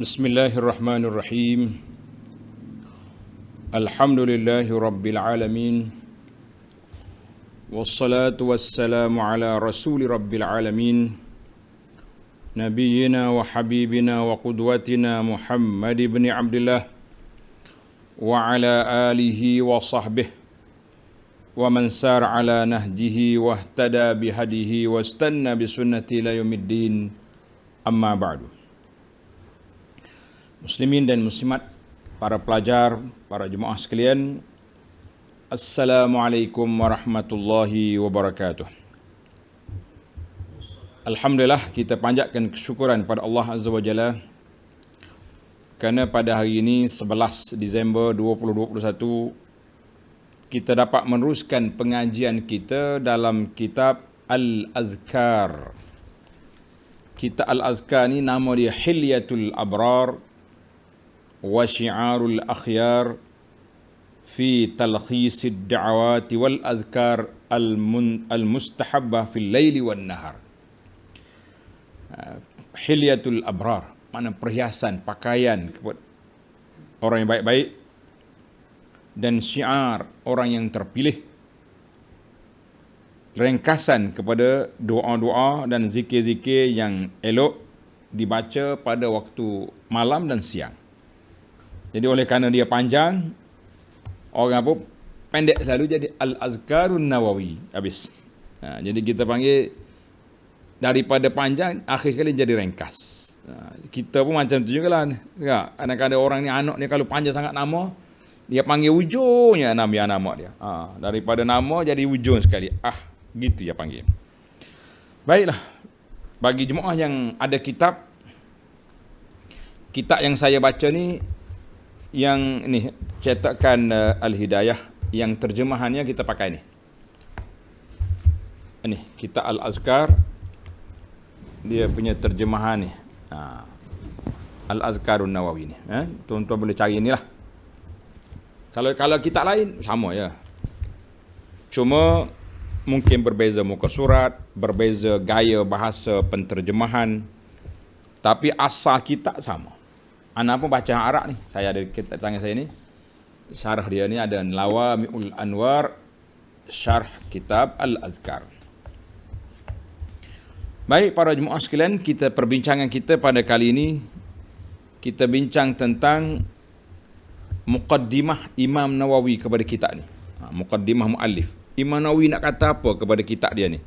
Bismillahirrahmanirrahim. Alhamdulillahi rabbil alamin. Wassalatu wassalamu ala rasuli rabbil alamin. Nabiyyina wa habibina wa qudwatina Muhammad ibn Abdullah wa ala alihi wa sahbihi wa man sar ala nahjihi wa ihtada bihadihi wa istanna bisunnati ila yaumiddin. Amma ba'du. Muslimin dan muslimat, para pelajar, para jemaah sekalian, Assalamualaikum warahmatullahi wabarakatuh. Alhamdulillah, kita panjatkan kesyukuran pada Allah Azza wa Jalla kerana pada hari ini 11 Disember 2021 kita dapat meneruskan pengajian kita dalam kitab Al-Azkar. Kitab Al-Azkar ni nama dia Hilyatul Abrar wa Syi'arul Akhyar fi talkhisid da'awati wal azkar al-mustahabbah fil laili wan nahar. Hilyatul Abrar, mana perhiasan, pakaian kepada orang yang baik-baik, dan syiar, orang yang terpilih, ringkasan kepada doa-doa dan zikir-zikir yang elok dibaca pada waktu malam dan siang. Jadi oleh kerana dia panjang, orang apa pendek selalu jadi Al-Azkarun Nawawi habis. Jadi kita panggil daripada panjang akhir sekali jadi ringkas. Kita pun macam tu jugalah. Kadang-kadang orang ni, anak ni kalau panjang sangat nama, dia panggil ujungnya nama dia. Daripada nama jadi ujung sekali. Gitu dia panggil. Baiklah. Bagi jemaah yang ada kitab yang saya baca ni, yang ni cetakan Al-Hidayah, yang terjemahannya kita pakai ni. Ini kitab Al-Azkar, dia punya terjemahan ni. Al-Azkarun Nawawi ni. Tuan-tuan boleh cari inilah. Kalau kitab lain sama ya. Cuma mungkin berbeza muka surat, berbeza gaya bahasa penterjemahan, tapi asal kitab sama. Ana pun baca Arab ni. Saya ada kitab tangan saya ni. Syarah dia ni ada Lawami'ul Anwar, syarh kitab Al-Azkar. Baik para jemaah sekalian, perbincangan kita pada kali ini, kita bincang tentang muqaddimah Imam Nawawi kepada kitab ni. Muqaddimah muallif. Imam Nawawi nak kata apa kepada kitab dia ni?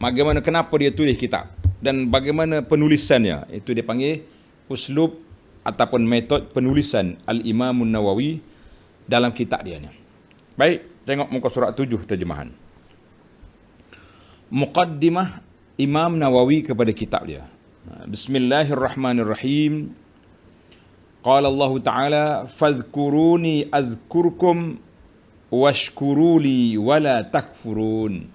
Bagaimana, kenapa dia tulis kitab? Dan bagaimana penulisannya? Itu dia panggil uslub ataupun metod penulisan Al-Imamun Nawawi dalam kitab dia ni. Baik, tengok muka surat 7 terjemahan. Muqaddimah Imam Nawawi kepada kitab dia. Bismillahirrahmanirrahim. Qala Allah Ta'ala, fadhkuruni azkurkum washkuruli wala takfurun.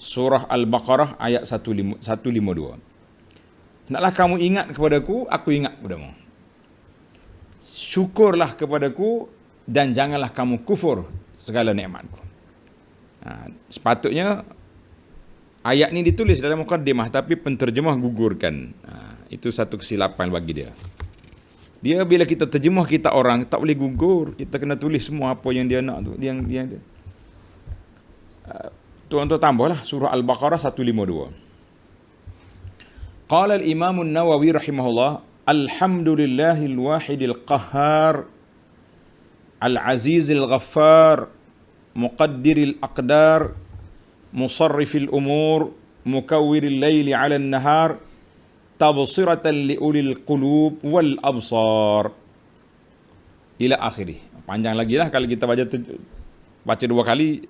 Surah Al-Baqarah ayat 152. Naklah kamu ingat kepadaku, aku ingat kepadamu. Syukurlah kepadaku dan janganlah kamu kufur segala nikmatku. Sepatutnya ayat ni ditulis dalam mukaddimah, tapi penterjemah gugurkan. Itu satu kesilapan bagi dia. Dia bila kita terjemah kita orang, tak boleh gugur. Kita kena tulis semua apa yang dia nak tu. Tuan-tuan tambahlah surah Al-Baqarah 152. Qala al-Imam an-Nawawi rahimahullah, alhamdulillahil wahidil qahhar, al-azizil ghaffar, muqaddiril aqdar, musarrifil umur, mukawwiril layli 'ala an-nahar, tabsiratan liulil qulub wal absar, ila akhirih. Panjang lagi lah kalau kita baca dua kali,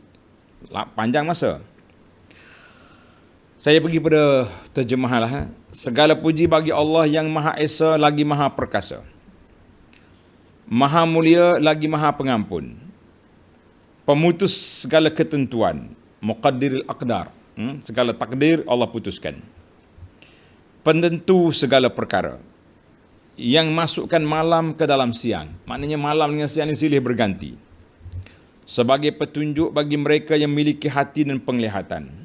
panjang masa. Saya pergi pada terjemahan lah. Segala puji bagi Allah yang Maha Esa lagi Maha Perkasa, Maha Mulia lagi Maha Pengampun, pemutus segala ketentuan, muqaddiril aqdar, segala takdir Allah putuskan, penentu segala perkara, yang masukkan malam ke dalam siang. Maknanya malam dengan siang ini silih berganti, sebagai petunjuk bagi mereka yang memiliki hati dan penglihatan.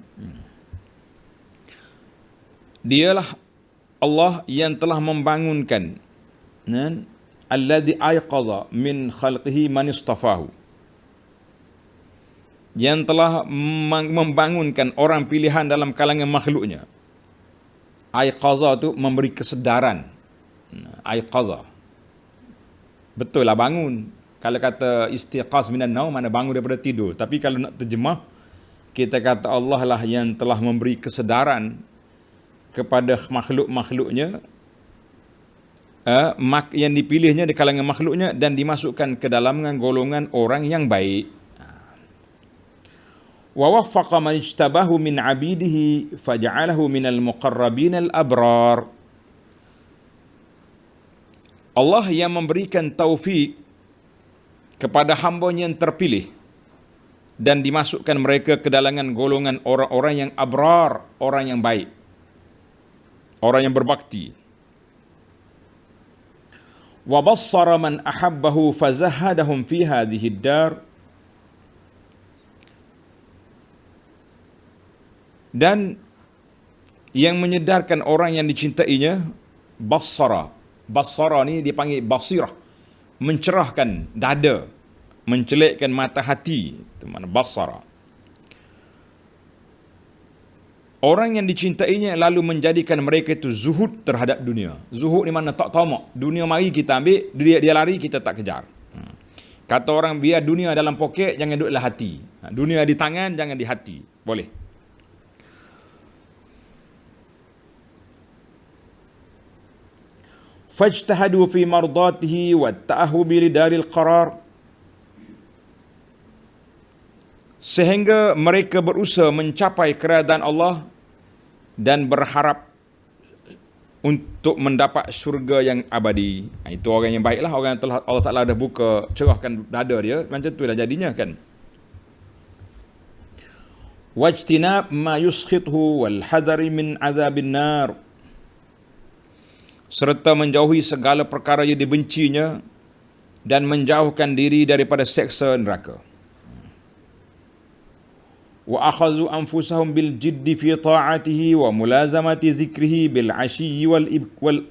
Dialah Allah yang telah membangunkan alladhi ayqadha min khalqihi man istafahu, yang telah membangunkan orang pilihan dalam kalangan makhluknya. Ayqadha tu memberi kesedaran. Ayqadha, betul lah bangun. Kalau kata istiqaz minan naum, mana bangun daripada tidur. Tapi kalau nak terjemah, kita kata Allah lah yang telah memberi kesedaran kepada makhluk-makhluknya, yang dipilihnya di kalangan makhluknya dan dimasukkan ke dalam golongan orang yang baik. Wa waffaqa man ijtabahu min 'abidihi faja'alahu minal muqarrabin al-abrar. Allah yang memberikan taufik kepada hamba-Nya yang terpilih dan dimasukkan mereka ke dalam golongan orang-orang yang abrar, orang yang baik, orang yang berbakti. Wa bassara man ahabbahu fazahadahum fi hadhihi ad-dar. Dan yang menyedarkan orang yang dicintainya, bassara. Bassara ni dipanggil basirah, mencerahkan dada, mencelikkan mata hati, itu mana bassara. Orang yang dicintainya lalu menjadikan mereka itu zuhud terhadap dunia. Zuhud ni mana tak tamak. Dunia mari kita ambil, dia lari kita tak kejar. Kata orang, biar dunia dalam poket, jangan duduklah hati. Dunia di tangan, jangan di hati. Boleh. Fajtahadu fi mardatihi wa ta'ahubi lidaril qarar. Sehingga mereka berusaha mencapai keredaan Allah dan berharap untuk mendapat syurga yang abadi. Itu orang yang baiklah, orang yang telah Allah Ta'ala dah buka, cerahkan dada dia, macam tu dah jadinya kan. Wajtinab ma yuskhithu wal hadari min azabin nar. Serta menjauhi segala perkara yang dibencinya dan menjauhkan diri daripada seksa neraka. Wa akhadhu anfusahum bil jiddi fi ta'atihi wa mulazamati zikrihi bil ashiyyi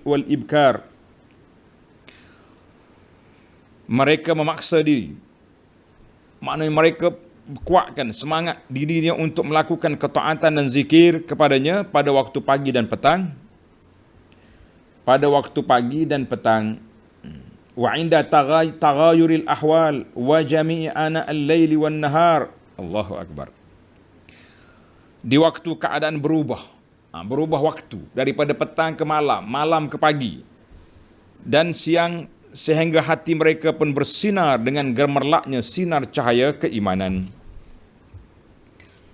wal ibkar. Mereka memaksa diri, maknanya mereka kuatkan semangat dirinya untuk melakukan ketaatan dan zikir kepadanya pada waktu pagi dan petang. Pada waktu pagi dan petang. Wa inda taghayuril ahwal wa jami'i ana al-laili wan nahar. Allahu akbar. Di waktu keadaan berubah waktu daripada petang ke malam, malam ke pagi dan siang, sehingga hati mereka pun bersinar dengan gemerlapnya sinar cahaya keimanan.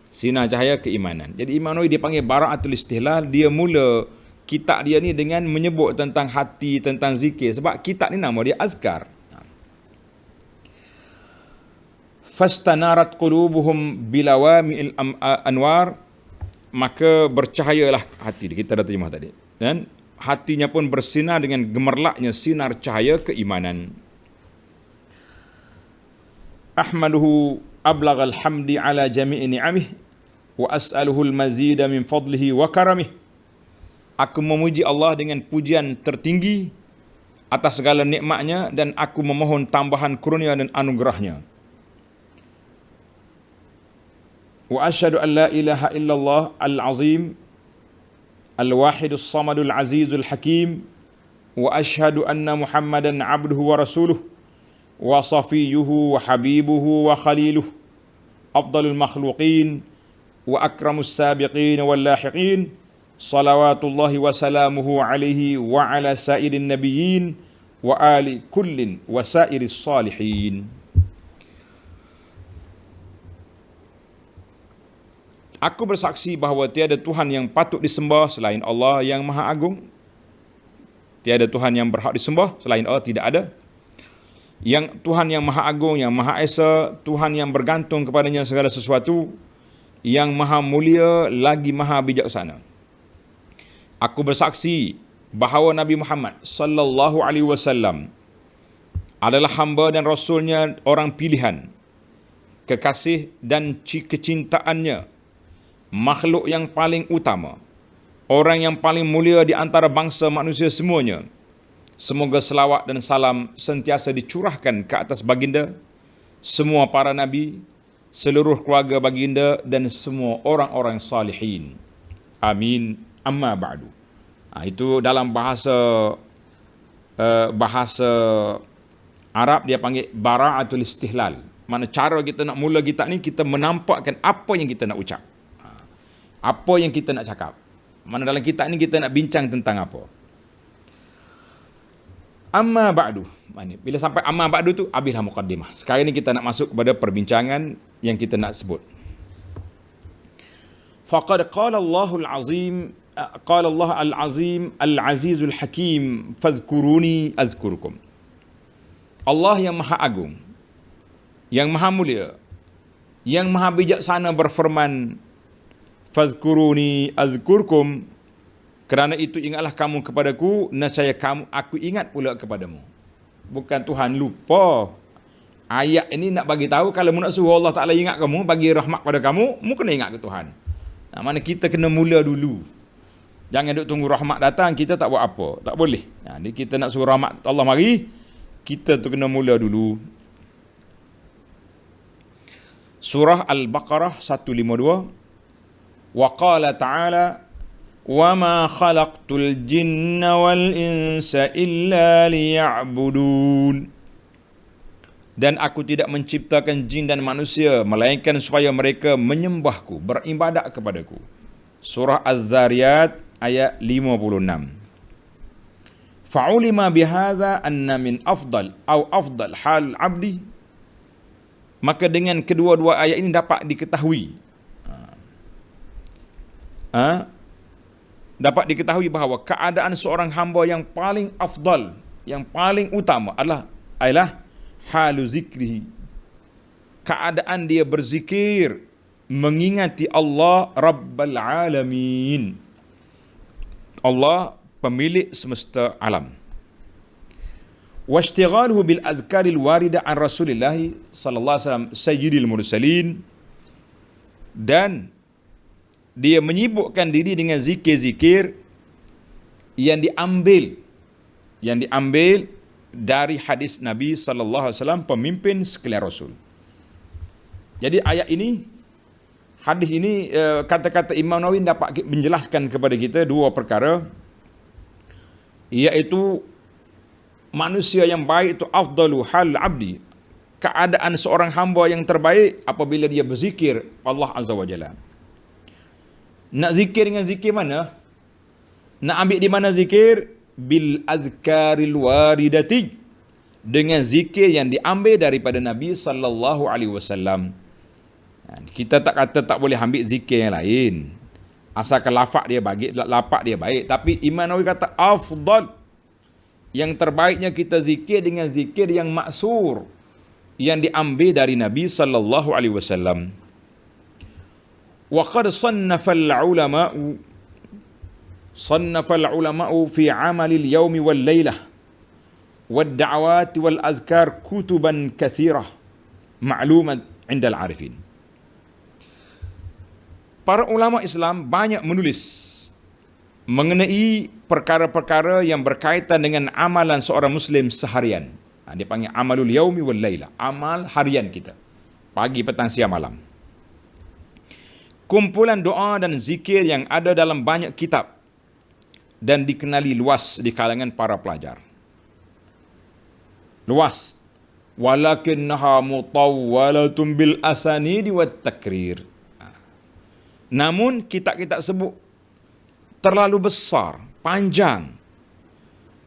Sinar cahaya keimanan. Jadi Imam Nawawi dipanggil Bara'atul Istihlal. Dia mula kitab dia ni dengan menyebut tentang hati, tentang zikir, sebab kitab ni nama dia azkar. Fastanarat qulubuhum bilawami'il anwar, maka bercahayalah hati dia. Kita dah terjemah tadi. Dan hatinya pun bersinar dengan gemerlapnya sinar cahaya keimanan. Ahmaduhu ablaghal hamdi ala jami'i ni'amih wa as'aluhu al-mazida min fadlihi wa karamih. Aku memuji Allah dengan pujian tertinggi atas segala nikmatnya dan aku memohon tambahan kurnia dan anugerahnya. Wa asyhadu an la ilaha illallah al-azim al-wahidus samadul azizul hakim wa asyhadu anna Muhammadan abduhu wa rasuluh wa safiyuhu wa habibuhu wa khaliluh afdalul makhluqin wa akramus sabiqin wal lahiqin salawatullahi wa salamuhu alaihi wa ala sa'irin nabiyyin wa ali kullin wa sa'iris salihin. Aku bersaksi bahawa tiada Tuhan yang patut disembah selain Allah yang Maha Agung. Tiada Tuhan yang berhak disembah selain Allah, tidak ada. Yang Tuhan yang Maha Agung, yang Maha Esa, Tuhan yang bergantung kepadanya segala sesuatu, yang Maha Mulia lagi Maha Bijaksana. Aku bersaksi bahawa Nabi Muhammad sallallahu alaihi wasallam adalah hamba dan rasulnya, orang pilihan, kekasih dan kecintaannya, makhluk yang paling utama, orang yang paling mulia di antara bangsa manusia semuanya, Semoga selawat dan salam sentiasa dicurahkan ke atas baginda, semua para nabi, seluruh keluarga baginda dan semua orang-orang salihin. Amin. Amma ba'du. Itu dalam bahasa Arab dia panggil bara'atul istihlal. Mana cara kita nak mula kita ni, kita menampakkan apa yang kita nak ucap. Apa yang kita nak cakap. Mana dalam kitab ni kita nak bincang tentang apa. Amma ba'du. Bila sampai amma ba'du tu, habislah muqaddimah. Sekarang ni kita nak masuk kepada perbincangan yang kita nak sebut. Faqad qala Allahul Azim, qala Allah Al-Azim Al-Azizul Hakim, fazkuruni azkurukum. Allah yang Maha Agung, yang Maha Mulia, yang Maha Bijaksana berfirman, fazkuruni azkurkum, kerana itu ingatlah kamu kepadaku, nescaya aku ingat pula kepadamu. Bukan Tuhan lupa. Ayat ini nak bagi tahu, kalau nak suruh Allah Ta'ala ingat kamu, bagi rahmat pada kamu, kena ingat ke Tuhan. Mana kita kena mula dulu. Jangan duk tunggu rahmat datang, kita tak buat apa. Tak boleh. Jadi kita nak suruh rahmat Allah mari, kita tu kena mula dulu. Surah Al-Baqarah 152. Wa qala ta'ala, wa ma khalaqtul jinna wal insa illa liya'budun. Dan aku tidak menciptakan jin dan manusia melainkan supaya mereka menyembahku, beribadat kepadaku. Surah Az-Zariyat ayat 56. Fa'ulima bihadza anna min afdal hal abdi. Maka dengan kedua-dua ayat ini dapat diketahui dapat diketahui bahawa keadaan seorang hamba yang paling afdal, yang paling utama adalah halu zikrihi, keadaan dia berzikir, mengingati Allah Rabbal Alamin, Allah pemilik semesta alam. Washtighaluhu bil adhkaril warida an Rasulillah sallallahu alaihi wasallam sayyidil mursalin, dan dia menyibukkan diri dengan zikir-zikir yang diambil dari hadis Nabi sallallahu alaihi wasallam, pemimpin sekalian Rasul. Jadi ayat ini, hadis ini, kata-kata Imam Nawawi dapat menjelaskan kepada kita dua perkara, iaitu manusia yang baik itu afdalu hal abdi, keadaan seorang hamba yang terbaik apabila dia berzikir Allah Azza wa Jalla. Nak zikir dengan zikir mana? Nak ambil di mana zikir? Bil azkaril waridati, dengan zikir yang diambil daripada Nabi sallallahu alaihi wasallam. Kita tak kata tak boleh ambil zikir yang lain, asalkan lafaz dia baik. Tapi Imam Nawawi kata afdal, yang terbaiknya kita zikir dengan zikir yang maksur, yang diambil dari Nabi sallallahu alaihi wasallam. Wa qad sannafa al-ulama'u fi 'amali al-yawmi wal lailah wad da'awat wal azkar kutuban katsirah ma'lumat 'inda al-'arifin. Para ulama Islam banyak menulis mengenai perkara-perkara yang berkaitan dengan amalan seorang Muslim seharian. Dia panggil amalul yaumi wal lailah, amal harian kita, pagi, petang, siang, malam. Kumpulan doa dan zikir yang ada dalam banyak kitab dan dikenali luas di kalangan para pelajar. Luas. Walakinnaha mutawwalatun bil asanidi wat takrir. Namun kitab-kitab sebut terlalu besar, panjang,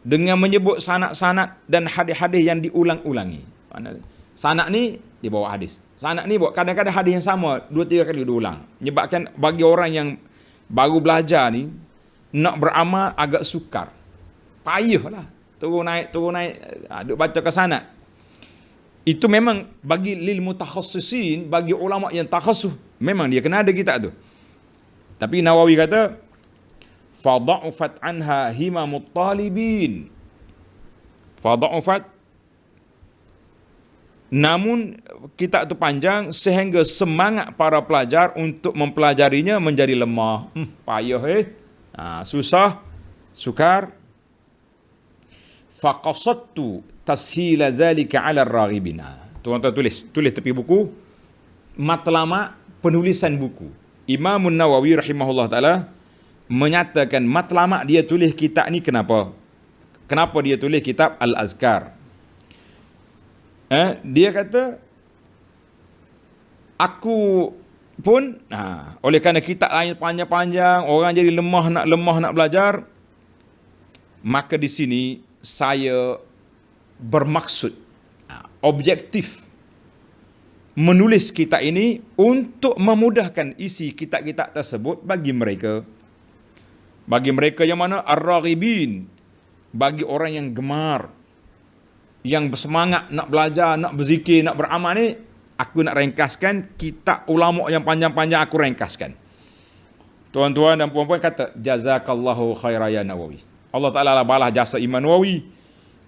dengan menyebut sanad-sanad dan hadis-hadis yang diulang-ulangi. Sanad ni dia bawa hadis, sanad ni bawa kadang-kadang hadis yang sama 2-3 kali diulang. Menyebabkan bagi orang yang baru belajar ni, nak beramal agak sukar, payahlah, turun naik, duk baca ke sanad. Itu memang bagi lil mutakhassisin, bagi ulama yang takhassus, memang dia kena ada kitab tu. Tapi Nawawi kata fadha'ufat anha himamut talibin. Fadha'ufat, namun kitab itu panjang sehingga semangat para pelajar untuk mempelajarinya menjadi lemah. Payah susah, sukar. faqasadtu tashila zalika 'ala ar-raghibin. Tuan-tuan tulis tepi buku matlamat penulisan buku. Imam Nawawi rahimahullah taala menyatakan matlamat dia tulis kitab ni kenapa? Kenapa dia tulis kitab Al-Azkar? Dia kata aku pun oleh kerana kitab lain panjang-panjang, orang jadi lemah nak belajar, maka di sini saya bermaksud objektif menulis kitab ini untuk memudahkan isi kitab-kitab tersebut bagi mereka yang mana ar-raghibin, bagi orang yang gemar, yang bersemangat nak belajar, nak berzikir, nak beramal ni. Aku nak ringkaskan kitab ulama yang panjang-panjang, aku ringkaskan. Tuan-tuan dan puan-puan kata, jazakallahu khairan ya Nawawi. Allah Ta'ala balas jasa Imam Nawawi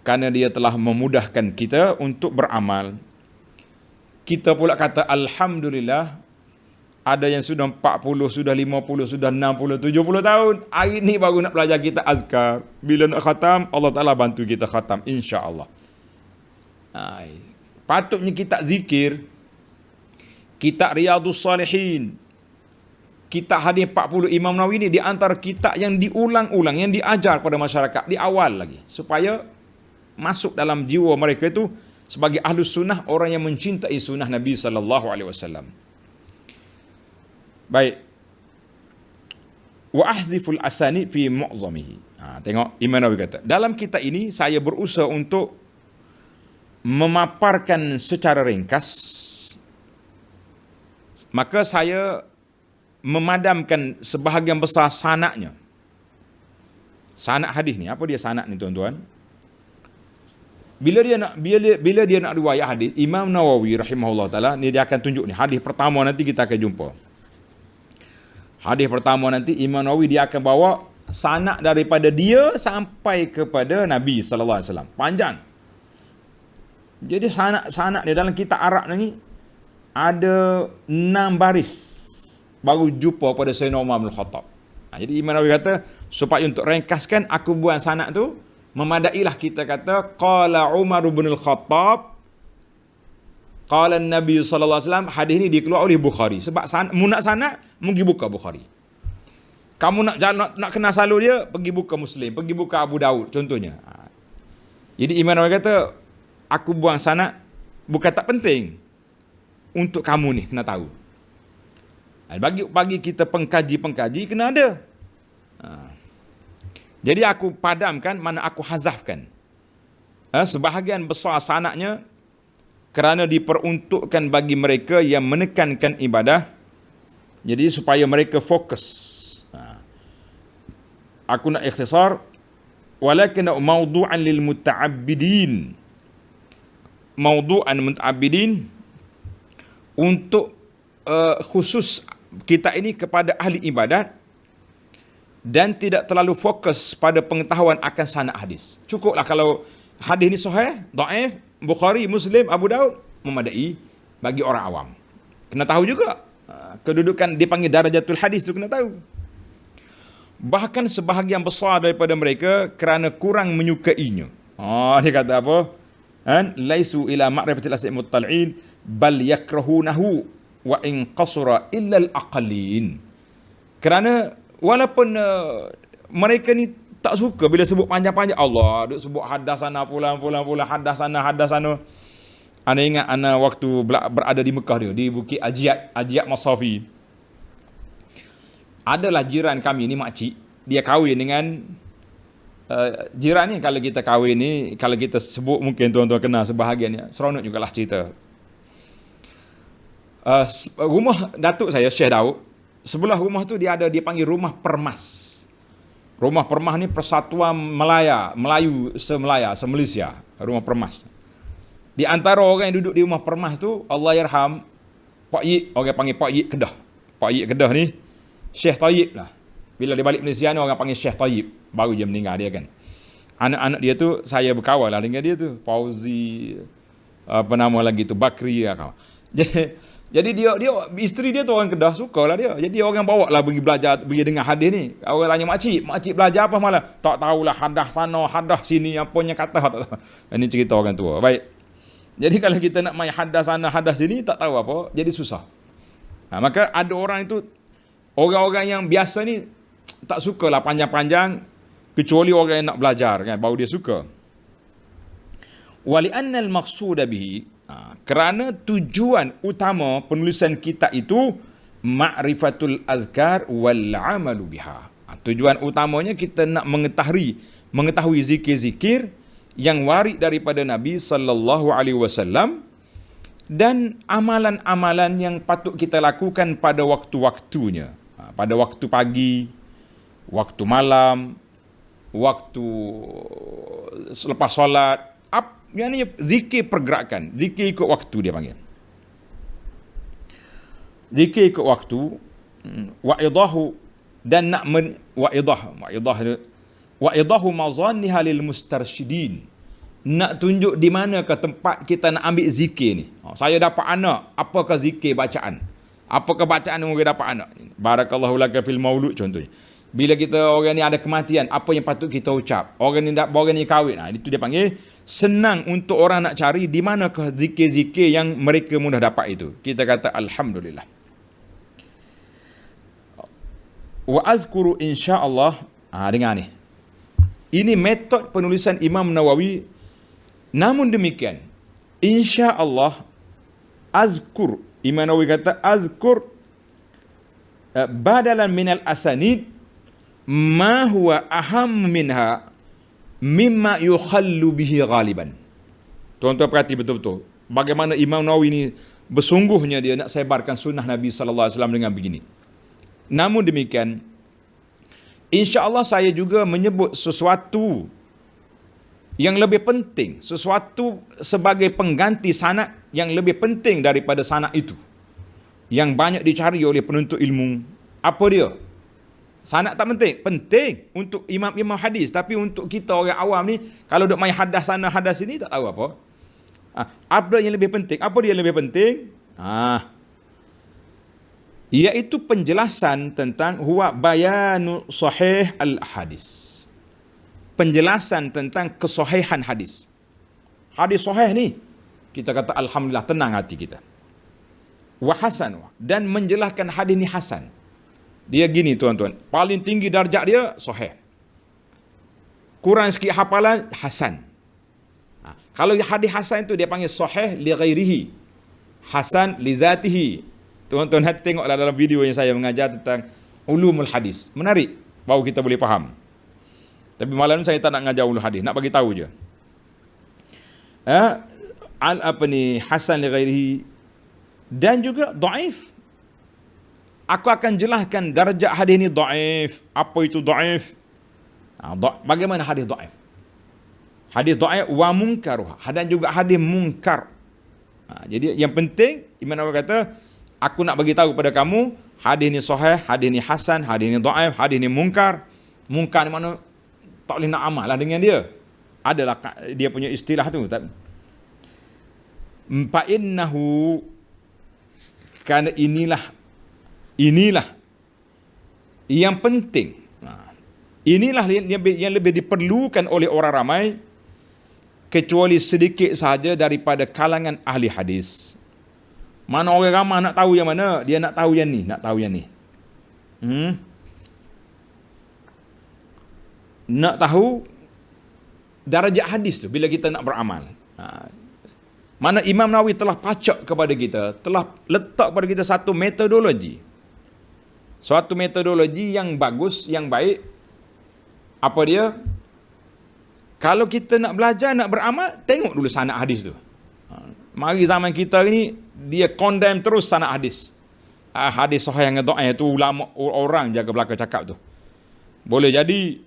kerana dia telah memudahkan kita untuk beramal. Kita pula kata alhamdulillah, ada yang sudah 40, sudah 50, sudah 60, 70 tahun. Hari ni baru nak belajar kitab azkar. Bila nak khatam, Allah Ta'ala bantu kita khatam, insya-Allah. Patutnya kitab zikir, kitab Riyadhus Salihin, kitab hadis 40 Imam Nawawi ni di antara kitab yang diulang-ulang, yang diajar pada masyarakat di awal lagi, supaya masuk dalam jiwa mereka itu sebagai ahlus sunnah, orang yang mencintai sunnah Nabi sallallahu alaihi wasallam. Baik. Wa ahziful asani fi mu'zamihi. Tengok Imam Nawawi kata, dalam kitab ini saya berusaha untuk memaparkan secara ringkas, maka saya memadamkan sebahagian besar sanadnya. Sanad hadis ni, apa dia sanad ni tuan-tuan? Bila dia nak riwayat hadis, Imam Nawawi rahimahullah taala ni dia akan tunjuk ni hadis pertama, nanti kita akan jumpa. Hadis pertama nanti Imam Nawawi dia akan bawa sanad daripada dia sampai kepada Nabi sallallahu alaihi wasallam. Panjang. Jadi sanad dia dalam kitab Arab ni ada 6 baris baru jumpa pada Sayyidina Umar bin Khattab. Jadi Imam Nawawi kata supaya untuk ringkaskan aku buat sanad tu memadailah kita kata qala Umar bin Khattab qala Nabi sallallahu alaihi wasallam. Hadis ni dikeluar oleh Bukhari sebab nak sanad pergi buka Bukhari. Kamu nak kenal salur dia, pergi buka Muslim, pergi buka Abu Daud contohnya. Jadi Imam Nawawi kata aku buang sanad bukan tak penting, untuk kamu ni kena tahu. Bagi kita pengkaji kena ada. Jadi aku padamkan, mana aku hazafkan sebahagian besar sanadnya kerana diperuntukkan bagi mereka yang menekankan ibadah. Jadi supaya mereka fokus. Aku nak ikhtisar, walakin mawdu'an lil muta'abbidin. Mawdu'an muta'abbidin untuk khusus kita ini kepada ahli ibadat dan tidak terlalu fokus pada pengetahuan akan sanad hadis. Cukuplah kalau hadis ni sahih, dhaif, Bukhari, Muslim, Abu Daud, memadai bagi orang awam. Kena tahu juga kedudukan dipanggil darajatul hadis tu, kena tahu. Bahkan sebahagian besar daripada mereka kerana kurang menyukainya. Dia kata apa? Laisu ila ma'rifatil asli muttal'in bal yakrahunahu wa in qasura illa al-aqallin. Kerana walaupun mereka ni tak suka bila sebut panjang-panjang, Allah duk sebut hadasana fulan hadasana. Ana ingat ana waktu berada di Mekah dia, di Bukit Ajiat Masafi. Adalah jiran kami ni makcik, dia kahwin dengan jiran ni. Kalau kita kahwin ni, kalau kita sebut mungkin tuan-tuan kenal sebahagiannya, seronok jugalah cerita. Rumah datuk saya Syekh Daud, sebelah rumah tu dia panggil rumah permas. Rumah permas ni Persatuan Melayu se-Malaysia, rumah permas. Di antara orang yang duduk di rumah permas tu, Allahyarham Pak Yik, orang panggil Pak Yik Kedah. Pak Yik Kedah ni Syekh Tayyib lah. Bila dia balik Malaysia ni orang panggil Syekh Tayyib, baru dia meninggal dia kan. Anak-anak dia tu saya berkawan lah dengan dia tu, Fauzi, apa nama lagi tu, Bakri lah kau. Jadi Jadi dia isteri dia tu orang Kedah, sukalah dia. Jadi orang bawa lah pergi belajar, pergi dengar hadis ni. Orang tanya makcik belajar apa malam? Tak tahulah, hadah sana, hadah sini, apanya kata tak tahu. Ini cerita orang tua. Baik. Jadi kalau kita nak main hadah sana, hadah sini, tak tahu apa, jadi susah. Maka ada orang itu, orang-orang yang biasa ni tak sukalah panjang-panjang, kecuali orang yang nak belajar kan, baru dia suka. Wali annal maqsuda bihi, kerana tujuan utama penulisan kitab itu ma'rifatul azkar wal amalu biha. Tujuan utamanya kita nak mengetahui zikir-zikir yang warid daripada Nabi sallallahu alaihi wasallam dan amalan-amalan yang patut kita lakukan pada waktu-waktunya. Pada waktu pagi, waktu malam, waktu selepas solat, yang ni zikir pergerakan, zikir ikut waktu dia panggil. Zikir ikut waktu, wa'idahu dan nak wa'idahu mazanniha lil mustarsyidin. Nak tunjuk di mana ke tempat kita nak ambil zikir ni. Saya dapat anak, apakah zikir bacaan? Apakah bacaan yang orang dapat anak? Barakallahu laka fil maulud contohnya. Bila kita orang ni ada kematian, apa yang patut kita ucap? Orang ni kahwin, itu dia panggil senang untuk orang nak cari di manakah zikir-zikir yang mereka mudah dapat itu. Kita kata alhamdulillah. Wa azkuru insya-Allah. Dengar ni. Ini metod penulisan Imam Nawawi. Namun demikian, insya-Allah azkur. Imam Nawawi kata azkur badalan minal asanid ma huwa aham minha mimma yukhallu bihi ghaliban. Tuan-tuan perhati betul-betul bagaimana Imam Nawawi ni bersungguhnya dia nak sebarkan sunnah Nabi sallallahu alaihi wasallam dengan begini. Namun demikian, insya-Allah saya juga menyebut sesuatu yang lebih penting, sesuatu sebagai pengganti sanad yang lebih penting daripada sanad itu, yang banyak dicari oleh penuntut ilmu. Apa dia? Sanad tak penting? Penting untuk imam-imam hadis. Tapi untuk kita orang awam ni, kalau duk main hadas sana, hadas sini, tak tahu apa. Apa yang lebih penting? Apa dia yang lebih penting? Iaitu penjelasan tentang huwa bayanu sahih al-hadis. Penjelasan tentang kesahihan hadis. Hadis sahih ni, kita kata alhamdulillah, tenang hati kita. Wa hasan, dan menjelaskan hadis ni hasan. Dia gini tuan-tuan, paling tinggi darjat dia sahih. Kurang sikit hafalan hasan. Kalau hadis hasan itu dia panggil sahih li ghairihi, hasan li zatihi. Tuan-tuan nanti tengoklah dalam video yang saya mengajar tentang ulumul hadis. Menarik, baru kita boleh faham. Tapi malam ni saya tak nak mengajar ulumul hadis, nak bagi tahu je. Hasan li ghairihi dan juga dhaif. Aku akan jelaskan darjat hadis ni dhaif. Apa itu dhaif? Bagaimana hadis dhaif? Hadis dhaif wa munkaruha. Dan juga hadis munkar. Jadi yang penting, Imam Nawawi kata, aku nak bagi tahu pada kamu, hadis ni sahih, hadis ni hasan, hadis ni dhaif, hadis ni munkar. Munkar ni mana tak boleh nak amal lah dengan dia. Adalah dia punya istilah tu. Fa'innahu, kerana inilah yang penting. Inilah yang lebih diperlukan oleh orang ramai, kecuali sedikit sahaja daripada kalangan ahli hadis. Mana orang ramai nak tahu yang mana? Dia nak tahu yang ni, Nak tahu darjat hadis tu bila kita nak beramal. Mana Imam Nawawi telah pacak kepada kita, telah letak kepada kita satu metodologi. Suatu metodologi yang bagus, yang baik. Apa dia? Kalau kita nak belajar, nak beramal, tengok dulu sanad hadis tu. Mari zaman kita ni, dia condemn terus sanad hadis. Hadis sahih yang dhaif tu ulama orang jaga belakang cakap tu. Boleh jadi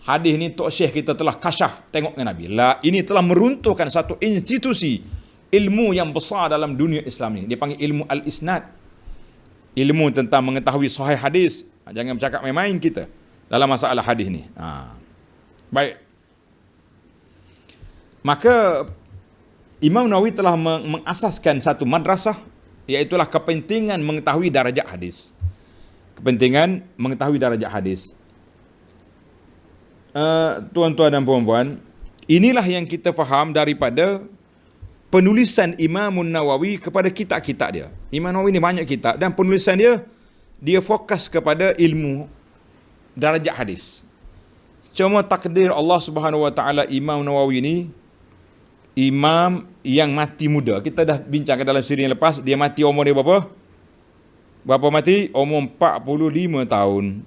hadis ni Tok Syekh kita telah kasyaf tengok dengan Nabi. Ini telah meruntuhkan satu institusi ilmu yang besar dalam dunia Islam ni. Dia panggil ilmu al-isnad. Ilmu tentang mengetahui sahih hadis. Jangan bercakap main-main kita dalam masalah hadis ni. Baik. Maka Imam Nawawi telah mengasaskan satu madrasah Iaitulah kepentingan mengetahui darajat hadis. Kepentingan mengetahui darajat hadis. Tuan-tuan dan puan-puan, inilah yang kita faham daripada penulisan Imam Nawawi kepada kitab-kitab dia. Imam Nawawi ni banyak kitab dan penulisan dia fokus kepada ilmu darajat hadis. Cuma takdir Allah Subhanahu Wa Taala, Imam Nawawi ni imam yang mati muda. Kita dah bincangkan dalam siri yang lepas, dia mati umur dia berapa? Berapa mati? Umur 45 tahun.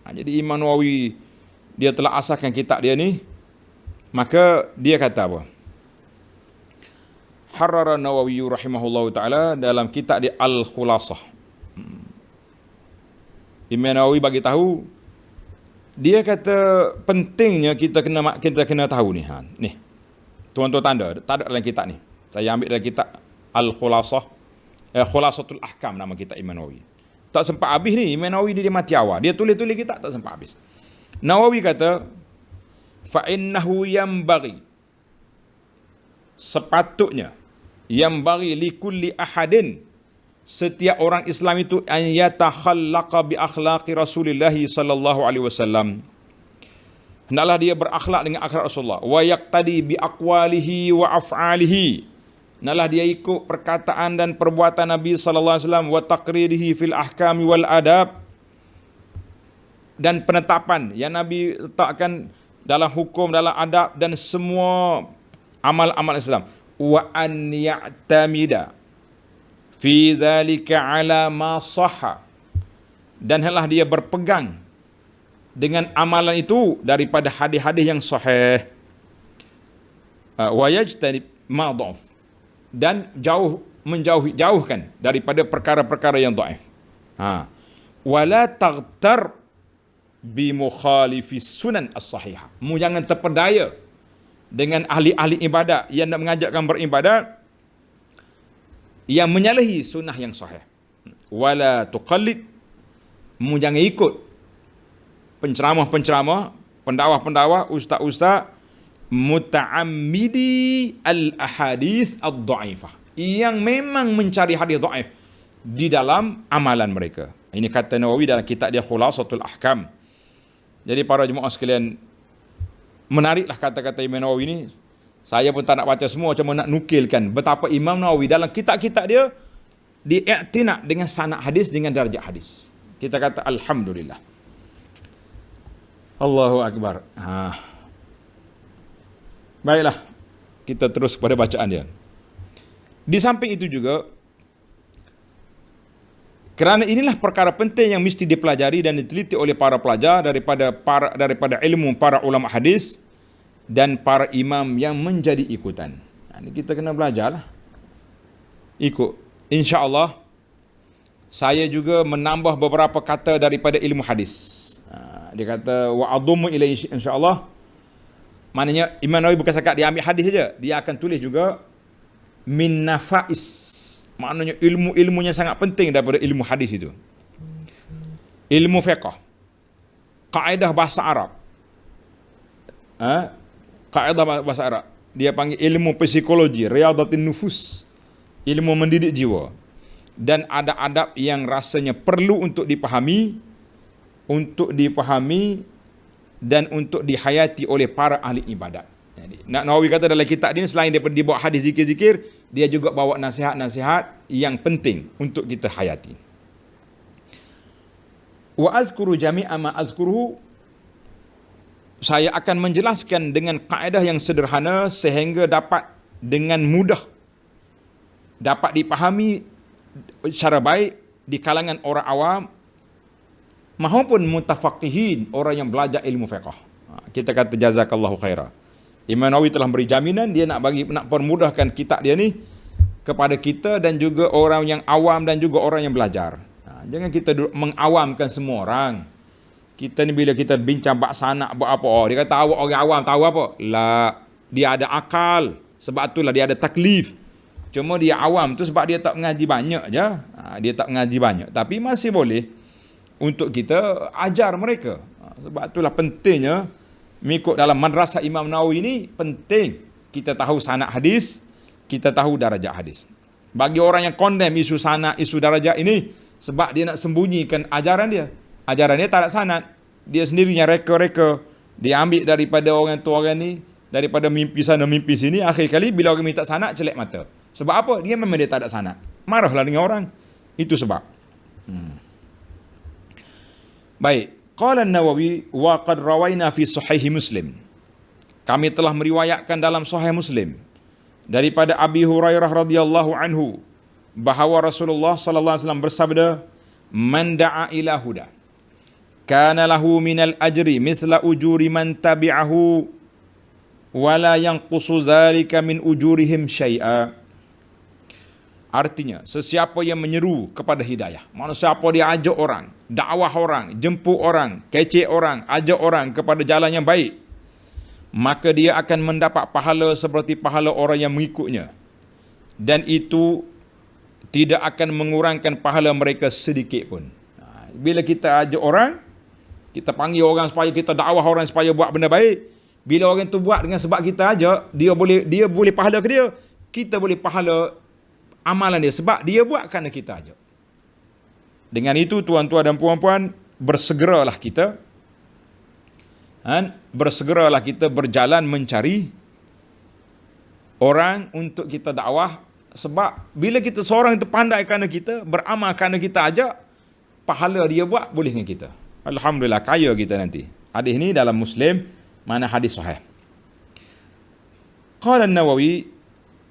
Jadi Imam Nawawi dia telah asaskan kitab dia ni, maka dia kata apa? Harrara Nawawi rahimahullahu taala dalam kitab dia Al-Khulasah. Imam Nawawi bagi tahu, dia kata pentingnya kita kena tahu ni. Ni. Tuan-tuan tanda, tak ada dalam kitab ni. Saya ambil dalam kitab Al-Khulasah, Khulasatul Ahkam nama kitab Imam Nawawi. Tak sempat habis ni, Imam Nawawi dia mati awal. Dia tulis-tulis kitab tak sempat habis. Nawawi kata, fa innahu yambaghi, sepatutnya, yambaghi likulli ahadin, setiap orang Islam itu, an yatakhallaqa bi akhlaqi Rasulillah sallallahu alaihi wasallam, hendaklah dia berakhlak dengan akhlak Rasulullah, wa yaqtadi bi aqwalihi wa af'alihi, hendaklah dia ikut perkataan dan perbuatan Nabi sallallahu alaihi wasallam, wa taqririhi fil ahkami wal adab, dan penetapan yang Nabi letakkan dalam hukum, dalam adab dan semua amal-amal Islam, wa an ya'tamida fi dzalika ala ma sahha, dan hendaklah dia berpegang dengan amalan itu daripada hadis-hadis yang sahih, wa yajtanib ma dhaf, dan menjauhkan daripada perkara-perkara yang dhaif. Wala taghtar bi mukhalifis sunan as-sahihah. Mu jangan terpedaya dengan ahli-ahli ibadat yang nak mengajarkan beribadat yang menyalahi sunnah yang sahih. Wala tuqallid, mu jangan ikut penceramah-penceramah, pendakwah-pendakwah, ustaz-ustaz muta'ammidi al-ahadith ad-dha'ifah, yang memang mencari hadis dhaif di dalam amalan mereka. Ini kata Nawawi dalam kitab dia Khulasatul Ahkam. Jadi para jemaah sekalian, menariklah kata-kata Imam Nawawi ni. Saya pun tak nak baca semua, cuma nak nukilkan betapa Imam Nawawi dalam kitab-kitab dia diiktinak dengan sanad hadis, dengan darjah hadis. Kita kata alhamdulillah. Allahu akbar. Baiklah, kita terus kepada bacaan dia. Di samping itu juga, kerana inilah perkara penting yang mesti dipelajari dan diteliti oleh para pelajar daripada ilmu para ulama hadis dan para imam yang menjadi ikutan. Ini kita kena belajarlah. Ikut. InsyaAllah, saya juga menambah beberapa kata daripada ilmu hadis. Dia kata, wa'adhumu ilai insyaAllah. Maknanya, Imam Nawawi bukan sekat dia ambil hadis saja. Dia akan tulis juga min nafais. Maknanya ilmu-ilmunya sangat penting daripada ilmu hadis itu. Ilmu fiqh, kaedah bahasa Arab, kaedah bahasa Arab, dia panggil ilmu psikologi, riyadatin nufus, ilmu mendidik jiwa, dan ada adab yang rasanya perlu untuk dipahami dan untuk dihayati oleh para ahli ibadat. Jadi, Nawawi kata dalam kitab ini, selain daripada dia bawa hadis zikir-zikir, dia juga bawa nasihat-nasihat yang penting untuk kita hayati. Wa azkuru jami'a ma azkuruhu, saya akan menjelaskan dengan kaedah yang sederhana sehingga dapat dengan mudah dapat dipahami secara baik di kalangan orang awam maupun mutafaqihin, orang yang belajar ilmu fiqh. Kita kata jazakallahu khairah. Imam Nawawi telah beri jaminan, dia nak permudahkan kitab dia ni kepada kita dan juga orang yang awam dan juga orang yang belajar. Jangan kita mengawamkan semua orang. Kita ni bila kita bincang bab sanak, bab apa, dia kata awak orang awam tahu apa? La, dia ada akal. Sebab itulah dia ada taklif. Cuma dia awam tu sebab dia tak mengaji banyak je. Dia tak mengaji banyak, tapi masih boleh untuk kita ajar mereka. Sebab itulah pentingnya mengikut dalam madrasah Imam Nawawi ini, penting kita tahu sanad hadis, kita tahu darajat hadis. Bagi orang yang condemn isu sanad, isu darajat ini, sebab dia nak sembunyikan ajaran dia. Ajaran dia tak ada sanad. Dia sendirinya reka-reka. Dia ambil daripada orang tu orang ni, daripada mimpi sana mimpi sini. Akhir kali bila orang minta sanad, celek mata. Sebab apa? Dia memang dia tak ada sanad. Marahlah dengan orang. Itu sebab. Baik. Qala An-Nawawi wa qad rawaina fi sahih Muslim. Kami telah meriwayatkan dalam sahih Muslim daripada Abi Hurairah radhiyallahu anhu bahawa Rasulullah sallallahu alaihi wasallam bersabda, "Man da'a ila huda kana lahu minal ajri mithla ujuri man tabi'ahu wa la yanqusu dzalika min ujurihim syai'a." Artinya, sesiapa yang menyeru kepada hidayah, maksudnya siapa dia ajak orang, dakwah orang, jemput orang, kecek orang, ajak orang kepada jalan yang baik, maka dia akan mendapat pahala seperti pahala orang yang mengikutnya. Dan itu tidak akan mengurangkan pahala mereka sedikit pun. Bila kita ajak orang, kita panggil orang supaya kita dakwah orang supaya buat benda baik. Bila orang tu buat dengan sebab kita ajak, dia boleh pahala ke dia, kita boleh pahala amalan dia sebab dia buat kerana kita ajak. Dengan itu tuan-tuan dan puan-puan, bersegeralah kita berjalan mencari orang untuk kita dakwah, sebab bila kita seorang itu pandai kerana kita, beramal kerana kita ajak, pahala dia buat boleh dengan kita. Alhamdulillah, kaya kita nanti. Hadis ini dalam Muslim, mana hadis sahih. Qala An-Nawawi,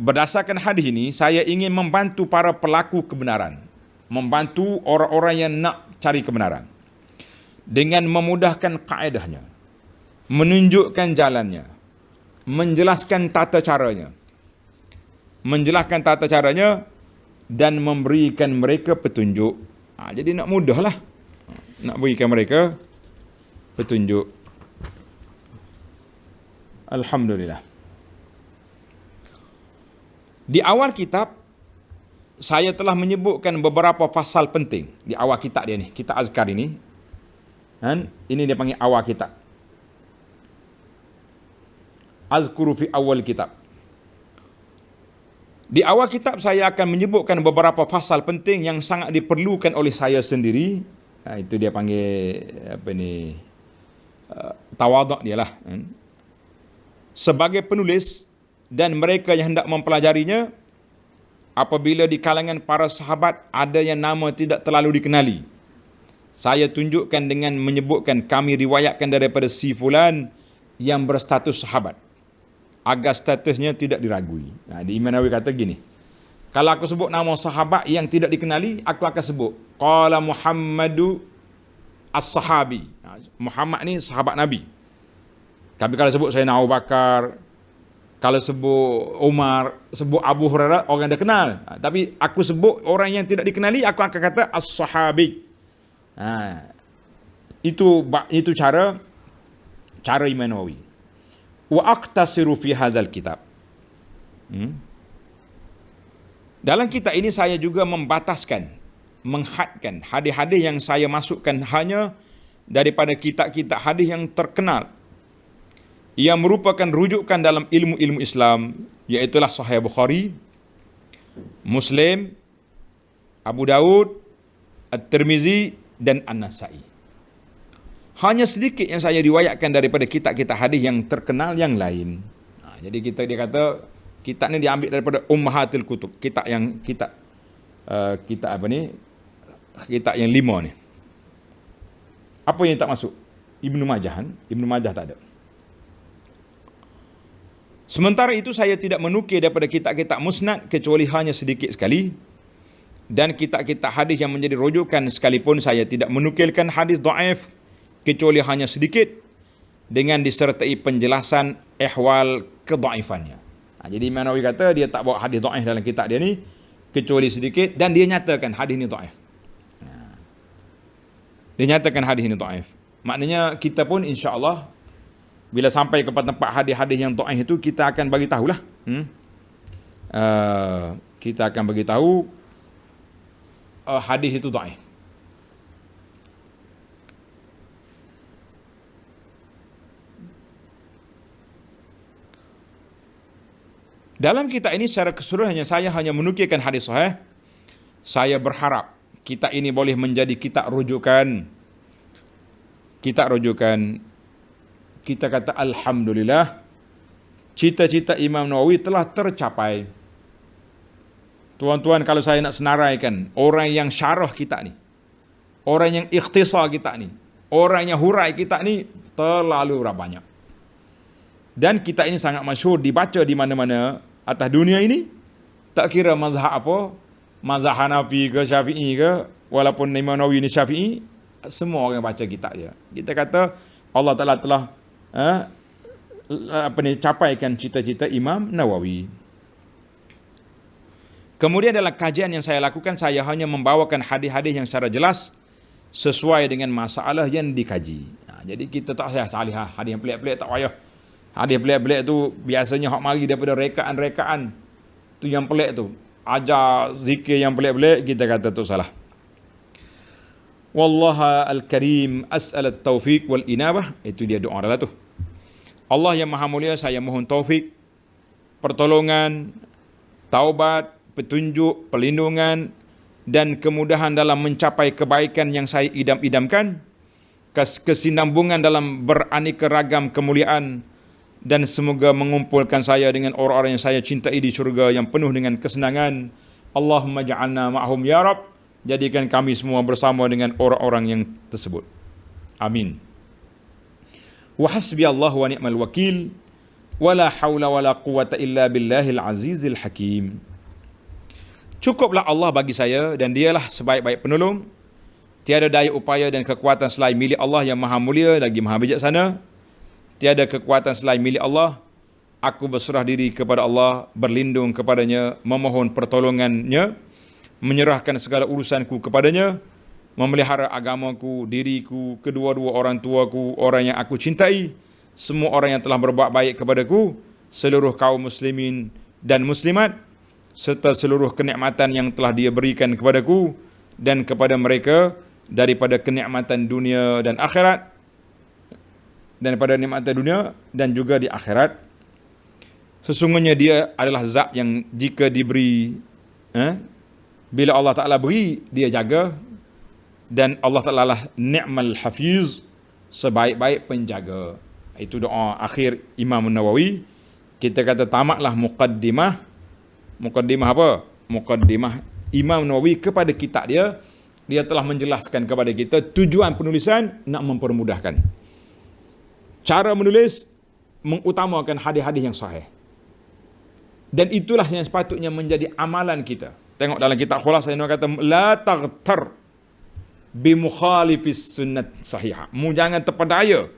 berdasarkan hadis ini saya ingin membantu para pelaku kebenaran, membantu orang-orang yang nak cari kebenaran dengan memudahkan kaedahnya, menunjukkan jalannya, menjelaskan tata caranya dan memberikan mereka petunjuk. Jadi nak mudahlah, nak berikan mereka petunjuk. Alhamdulillah. Di awal kitab saya telah menyebutkan beberapa fasal penting di awal kitab dia ni, kitab Azkar ini. Dan ini dia panggil awal kitab. Azkuru fi awal kitab. Di awal kitab saya akan menyebutkan beberapa fasal penting yang sangat diperlukan oleh saya sendiri. Itu dia panggil tawaduk dia lah. Sebagai penulis dan mereka yang hendak mempelajarinya, apabila di kalangan para sahabat ada yang nama tidak terlalu dikenali, saya tunjukkan dengan menyebutkan kami riwayatkan daripada si fulan yang berstatus sahabat, agar statusnya tidak diragui. Di Imam Nawawi kata gini, kalau aku sebut nama sahabat yang tidak dikenali, aku akan sebut qala Muhammadu as-sahabi. Muhammad ni sahabat Nabi. Tapi kalau sebut Sayyidina Abu Bakar, kalau sebut Umar, sebut Abu Hurairah, orang dah kenal. Tapi aku sebut orang yang tidak dikenali, aku akan kata as-sahabi. Itu cara Imam Nawawi. Wa aqtasiru fi hadzal kitab. Dalam kitab ini saya juga membataskan, menghadkan hadis-hadis yang saya masukkan hanya daripada kitab-kitab hadis yang terkenal, yang merupakan rujukan dalam ilmu-ilmu Islam, iaitulah Sahih Bukhari, Muslim, Abu Daud, At-Tirmizi dan An-Nasa'i. Hanya sedikit yang saya riwayatkan daripada kitab-kitab hadis yang terkenal yang lain. Jadi dia kata kitab ni diambil daripada Ummahatul Kutub, kitab yang lima ni. Apa yang tak masuk? Ibnu Majah tak ada. Sementara itu saya tidak menukil daripada kitab-kitab musnad kecuali hanya sedikit sekali, dan kitab-kitab hadis yang menjadi rujukan sekalipun saya tidak menukilkan hadis dhaif kecuali hanya sedikit dengan disertai penjelasan ihwal kedhaifannya. Jadi Imam Nawawi kata dia tak bawa hadis dhaif dalam kitab dia ni kecuali sedikit, dan dia nyatakan hadis ni dhaif. Dia nyatakan hadis ni dhaif. Maknanya kita pun insya-Allah bila sampai ke tempat hadis-hadis yang dhaif itu, kita akan bagi tahulah. Kita akan bagi tahu hadis itu dhaif. Dalam kitab ini secara keseluruhannya saya hanya menukilkan hadis sahih. Saya berharap kitab ini boleh menjadi kitab rujukan. Kitab rujukan. Kita kata alhamdulillah, cita-cita Imam Nawawi telah tercapai. Tuan-tuan, kalau saya nak senaraikan, orang yang syarah kitab ni, orang yang ikhtisar kitab ni, orang yang hurai kitab ni terlalu banyak. Dan kitab ini sangat masyhur, dibaca di mana-mana atas dunia ini. Tak kira mazhab apa, mazhab Hanafi ke Syafi'i ke, walaupun Imam Nawawi ni Syafi'i, semua orang baca kitab dia. Kita kata Allah Ta'ala telah capaikan cita-cita Imam Nawawi. Kemudian dalam kajian yang saya lakukan, saya hanya membawakan hadis-hadis yang secara jelas sesuai dengan masalah yang dikaji. Jadi kita tak payah cari hadis yang pelik-pelik, tak payah. Hadis pelik-pelik tu biasanya hak mari daripada rekaan-rekaan tu yang pelik tu. Ajar zikir yang pelik-pelik, kita kata tu salah. Wallaha al-karim as'al at-taufiq wal inabah. Itu dia doa adalah tu. Allah yang maha mulia, saya mohon taufik, pertolongan, taubat, petunjuk, perlindungan dan kemudahan dalam mencapai kebaikan yang saya idam-idamkan, kesinambungan dalam beraneka ragam kemuliaan, dan semoga mengumpulkan saya dengan orang-orang yang saya cintai di syurga yang penuh dengan kesenangan. Allahumma ja'alna ma'hum ya Rabb. Jadikan kami semua bersama dengan orang-orang yang tersebut. Amin. Wa hasbiyallahu wa ni'mal wakil. Wala hawla wala quwata illa billahil azizil hakim. Cukuplah Allah bagi saya dan dialah sebaik-baik penolong. Tiada daya upaya dan kekuatan selain milik Allah yang maha mulia lagi maha bijaksana. Tiada kekuatan selain milik Allah. Aku berserah diri kepada Allah, berlindung kepadanya, memohon pertolongannya, menyerahkan segala urusanku kepadanya, memelihara agamaku, diriku, kedua-dua orang tuaku, orang yang aku cintai, semua orang yang telah berbuat baik kepadaku, seluruh kaum muslimin dan muslimat, serta seluruh kenikmatan yang telah dia berikan kepadaku dan kepada mereka daripada kenikmatan dunia dan akhirat, daripada nikmatan dunia dan juga di akhirat. Sesungguhnya dia adalah zat yang jika diberi, bila Allah Ta'ala beri, dia jaga, dan Allah Ta'ala lah ni'mal hafiz, sebaik-baik penjaga. Itu doa akhir Imam Nawawi. Kita kata tamatlah muqaddimah. Muqaddimah apa? Muqaddimah Imam Nawawi kepada kitab dia. Dia telah menjelaskan kepada kita tujuan penulisan nak mempermudahkan. Cara menulis mengutamakan hadis-hadis yang sahih. Dan itulah yang sepatutnya menjadi amalan kita. Tengok dalam kitab Khulasah ini kata la taghtar bi mukhalifis sunnat sahihah. Mu jangan terpedaya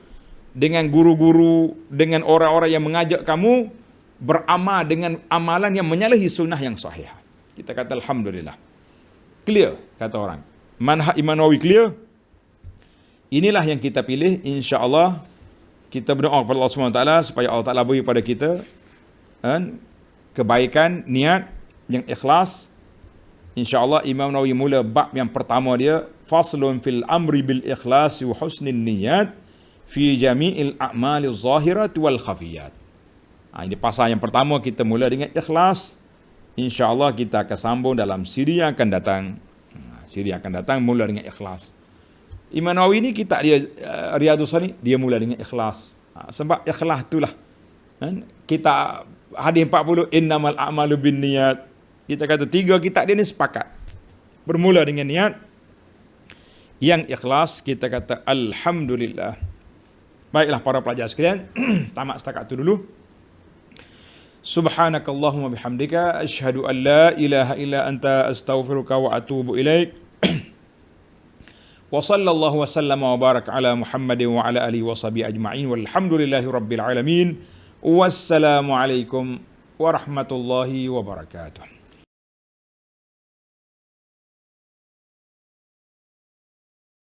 dengan guru-guru, dengan orang-orang yang mengajak kamu beramal dengan amalan yang menyalahi sunnah yang sahih. Kita kata alhamdulillah. Clear, kata orang. Manhaj Imam Nawawi clear. Inilah yang kita pilih, insya-Allah. Kita berdoa kepada Allah SWT supaya Allah Ta'ala beri pada kita kebaikan, niat yang ikhlas. InsyaAllah Imam Nawawi mula bab yang pertama dia, faslun fil amri bil ikhlasi wa husnin niyat fi jami'il a'mali zahirat wal khafiyat. Ini pasal yang pertama, kita mula dengan ikhlas. InsyaAllah kita akan sambung dalam siri yang akan datang. Siri yang akan datang mula dengan ikhlas. Imam Nawawi ni kitab dia Riyadhus Shalihin, dia mula dengan ikhlas. Sebab ikhlas itulah kita hadis 40 innamal a'malu binniyat. Kita kata tiga kitab dia ni sepakat. Bermula dengan niat yang ikhlas. Kita kata alhamdulillah. Baiklah para pelajar sekalian, tamat setakat itu dulu. Subhanakallahumma bihamdika asyhadu an la ilaha illa anta astaghfiruka wa atubu ilaik. Wa sallallahu wa sallama wa baraka ala Muhammadin wa ala alihi wa sahbihi ajma'in walhamdulillahi rabbil alamin. Wassalamu alaikum warahmatullahi wabarakatuh.